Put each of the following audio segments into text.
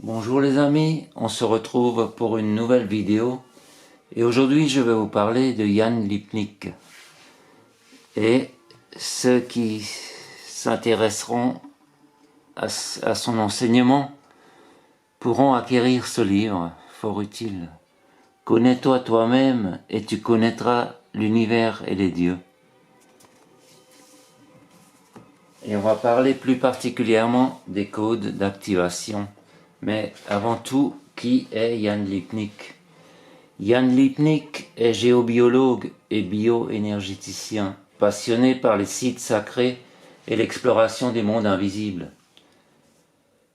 Bonjour les amis, on se retrouve pour une nouvelle vidéo et aujourd'hui je vais vous parler de Jan Lipnik. Et ceux qui s'intéresseront à son enseignement pourront acquérir ce livre fort utile. Connais-toi toi-même et tu connaîtras l'univers et les dieux. Et on va parler plus particulièrement des codes d'activation. Mais avant tout, qui est Jan Lipnik? Jan Lipnik est géobiologue et bioénergéticien, passionné par les sites sacrés et l'exploration des mondes invisibles.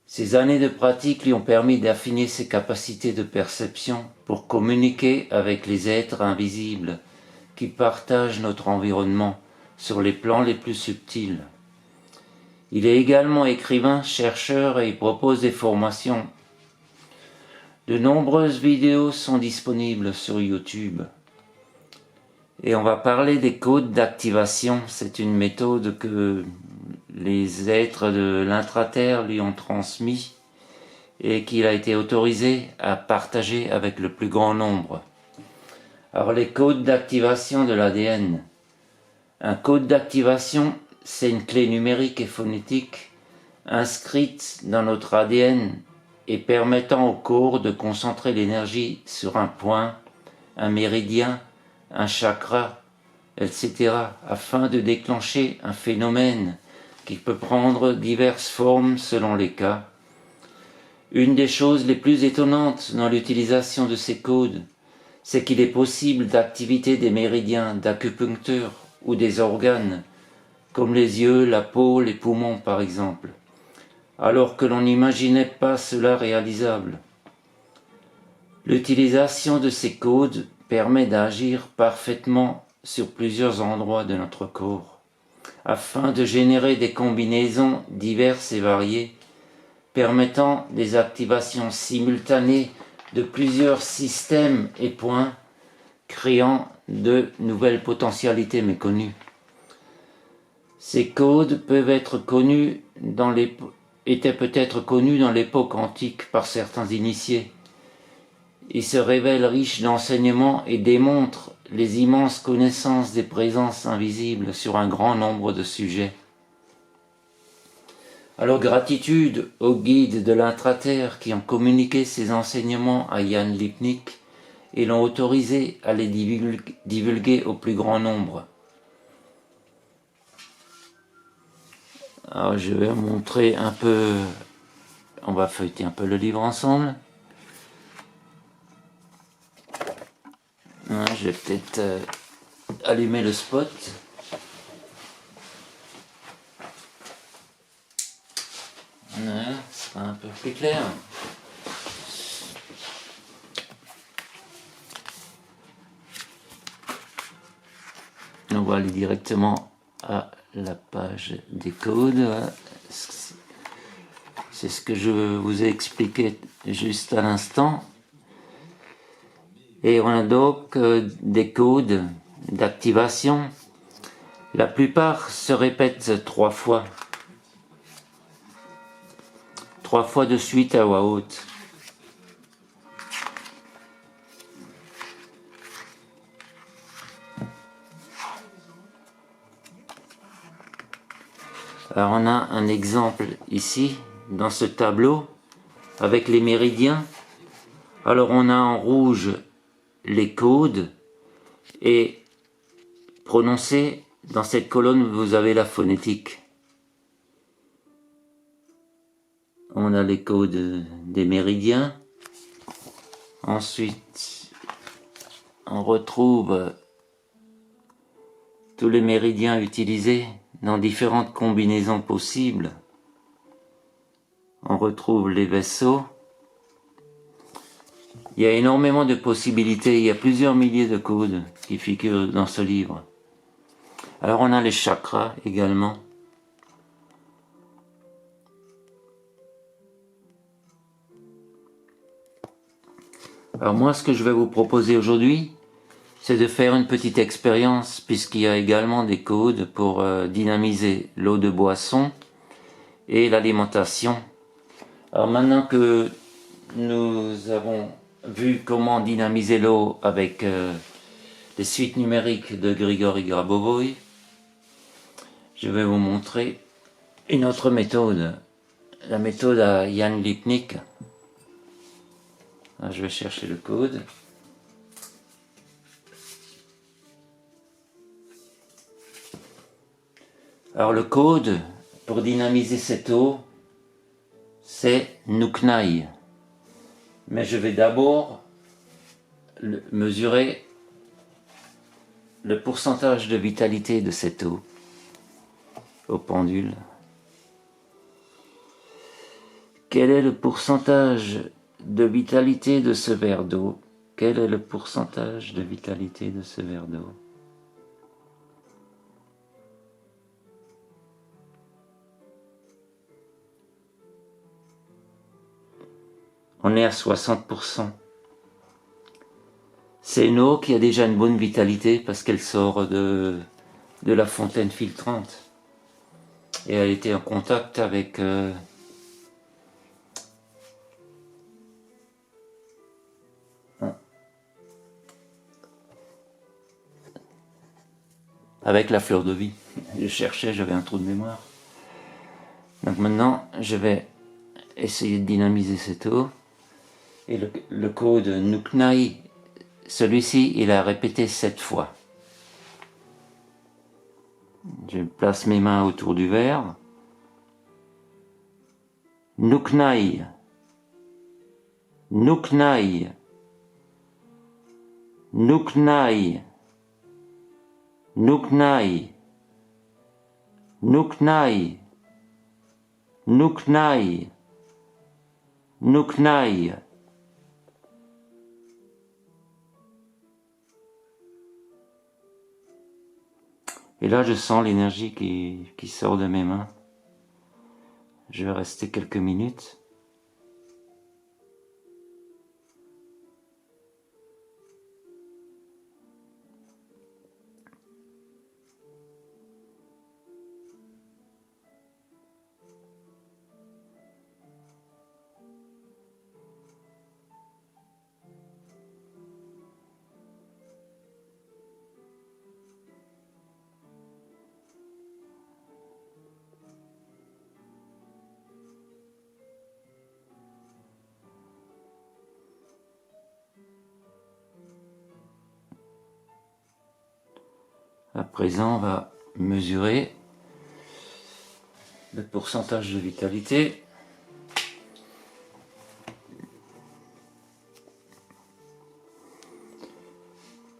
Ces années de pratique lui ont permis d'affiner ses capacités de perception pour communiquer avec les êtres invisibles qui partagent notre environnement sur les plans les plus subtils. Il est également écrivain, chercheur et il propose des formations. De nombreuses vidéos sont disponibles sur YouTube. Et on va parler des codes d'activation. C'est une méthode que les êtres de l'intraterre lui ont transmis et qu'il a été autorisé à partager avec le plus grand nombre. Alors les codes d'activation de l'ADN. Un code d'activation, c'est une clé numérique et phonétique inscrite dans notre ADN et permettant au corps de concentrer l'énergie sur un point, un méridien, un chakra, etc. afin de déclencher un phénomène qui peut prendre diverses formes selon les cas. Une des choses les plus étonnantes dans l'utilisation de ces codes, c'est qu'il est possible d'activer des méridiens d'acupuncture ou des organes, comme les yeux, la peau, les poumons par exemple, alors que l'on n'imaginait pas cela réalisable. L'utilisation de ces codes permet d'agir parfaitement sur plusieurs endroits de notre corps, afin de générer des combinaisons diverses et variées, permettant des activations simultanées de plusieurs systèmes et points, créant de nouvelles potentialités méconnues. Ces codes étaient peut-être connus dans l'époque antique par certains initiés. Ils se révèlent riches d'enseignements et démontrent les immenses connaissances des présences invisibles sur un grand nombre de sujets. Alors gratitude aux guides de l'intraterre qui ont communiqué ces enseignements à Jan Lipnik et l'ont autorisé à les divulguer au plus grand nombre. Alors je vais vous montrer un peu, on va feuilleter un peu le livre ensemble. Je vais peut-être allumer le spot. Voilà, ce sera un peu plus clair. On va aller directement à la page des codes. Voilà. C'est ce que je vous ai expliqué juste à l'instant. Et on a donc des codes d'activation. La plupart se répètent 3 fois. 3 fois de suite à voix haute. Alors on a un exemple ici, dans ce tableau, avec les méridiens. Alors on a en rouge les codes, et prononcé dans cette colonne, vous avez la phonétique. On a les codes des méridiens. Ensuite, on retrouve tous les méridiens utilisés dans différentes combinaisons possibles. On retrouve les vaisseaux. Il y a énormément de possibilités, il y a plusieurs milliers de codes qui figurent dans ce livre. Alors on a les chakras également. Alors moi, ce que je vais vous proposer aujourd'hui, c'est de faire une petite expérience, puisqu'il y a également des codes pour dynamiser l'eau de boisson et l'alimentation. Alors maintenant que nous avons vu comment dynamiser l'eau avec les suites numériques de Grigory Grabovoy. Je vais vous montrer une autre méthode, la méthode à Jan Lipnik. Là, je vais chercher le code. Alors le code pour dynamiser cette eau, c'est Nuknai. Mais je vais d'abord mesurer le pourcentage de vitalité de cette eau au pendule. Quel est le pourcentage de vitalité de ce verre d'eau? Quel est le pourcentage de vitalité de ce verre d'eau? On est à 60%. C'est une eau qui a déjà une bonne vitalité parce qu'elle sort de la fontaine filtrante. Et elle était en contact avec la fleur de vie. Je cherchais, j'avais un trou de mémoire. Donc maintenant, je vais essayer de dynamiser cette eau. Et le code Nuknai, celui-ci, il a répété 7 fois. Je place mes mains autour du verre. Nuknai, Nuknai, Nuknai, Nuknai, Nuknai, Nuknai, Nuknai. Et là, je sens l'énergie qui sort de mes mains. Je vais rester quelques minutes. À présent, on va mesurer le pourcentage de vitalité.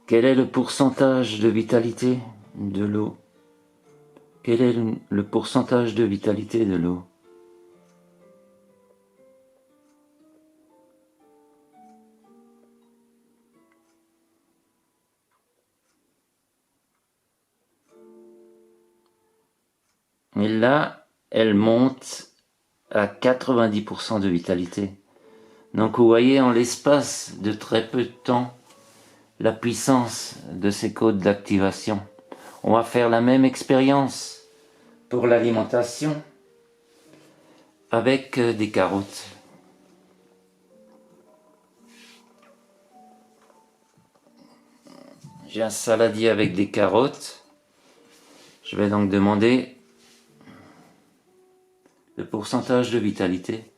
Quel est le pourcentage de vitalité de l'eau? Quel est le pourcentage de vitalité de l'eau? Et là, elle monte à 90% de vitalité. Donc vous voyez, en l'espace de très peu de temps, la puissance de ces codes d'activation. On va faire la même expérience pour l'alimentation avec des carottes. J'ai un saladier avec des carottes. Je vais donc demander le pourcentage de vitalité.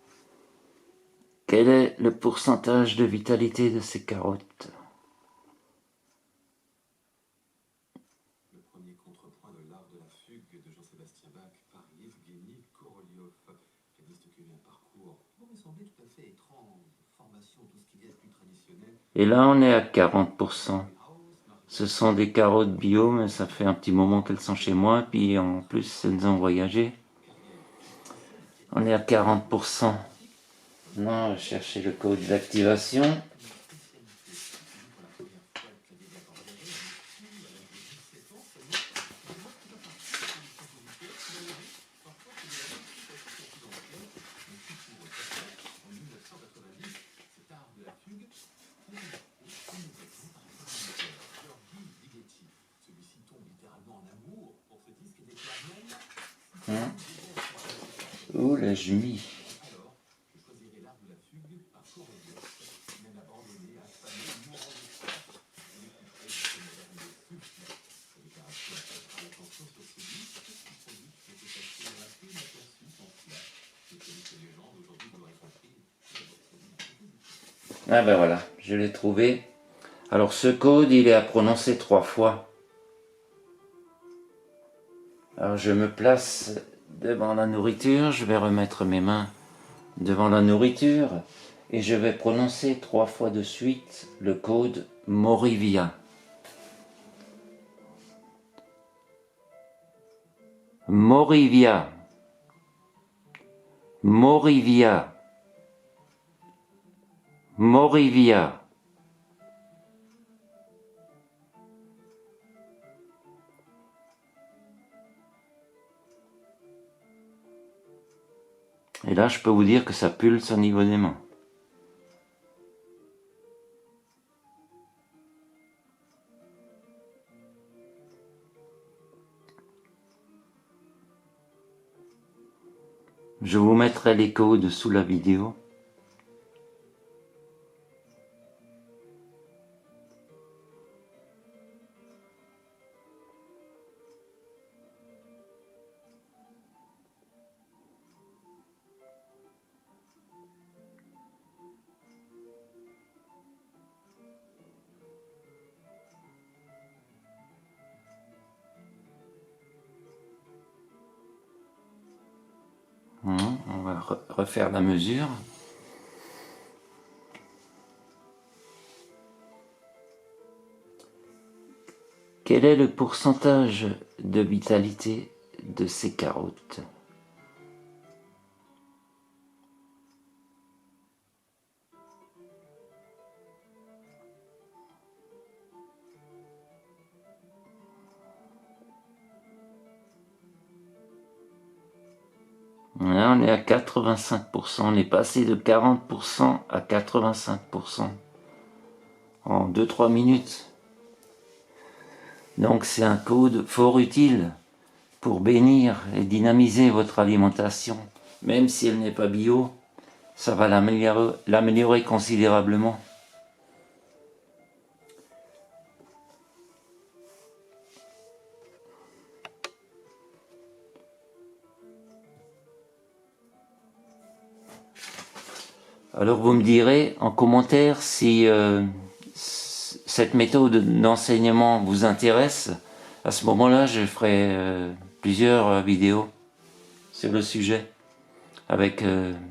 Quel est le pourcentage de vitalité de ces carottes? Le premier contrepoint de l'art de la fugue de Jean-Sébastien Bach par Yevgeny Korolyov. Pianiste qui a eu un parcours qui m'aurait semblé tout à fait étrange, formation, tout ce qu'il y a de plus traditionnel. Et là, on est à 40%. Ce sont des carottes bio, mais ça fait un petit moment qu'elles sont chez moi, puis en plus, elles ont voyagé. On est à 40%. Non, je cherchais le code d'activation. Où l'ai-je mis? Ah ben voilà, je l'ai trouvé. Alors ce code, il est à prononcer 3 fois. Alors je me place devant la nourriture, je vais remettre mes mains devant la nourriture et je vais prononcer 3 fois de suite le code Morivia. Morivia. Morivia. Morivia. Et là, je peux vous dire que ça pulse au niveau des mains. Je vous mettrai les codes sous la vidéo. On va refaire la mesure. Quel est le pourcentage de vitalité de ces carottes? Là, on est à 85%. On est passé de 40% à 85% en 2-3 minutes. Donc c'est un code fort utile pour bénir et dynamiser votre alimentation. Même si elle n'est pas bio, ça va l'améliorer considérablement. Alors vous me direz en commentaire si cette méthode d'enseignement vous intéresse. À ce moment-là, je ferai plusieurs vidéos sur le sujet avec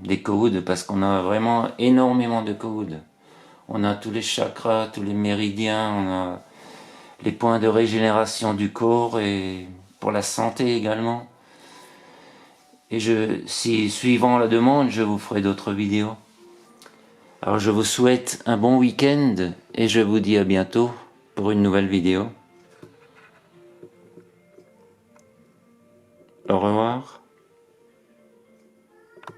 des codes parce qu'on a vraiment énormément de codes. On a tous les chakras, tous les méridiens, on a les points de régénération du corps et pour la santé également. Et si suivant la demande, je vous ferai d'autres vidéos. Alors je vous souhaite un bon week-end et je vous dis à bientôt pour une nouvelle vidéo. Au revoir.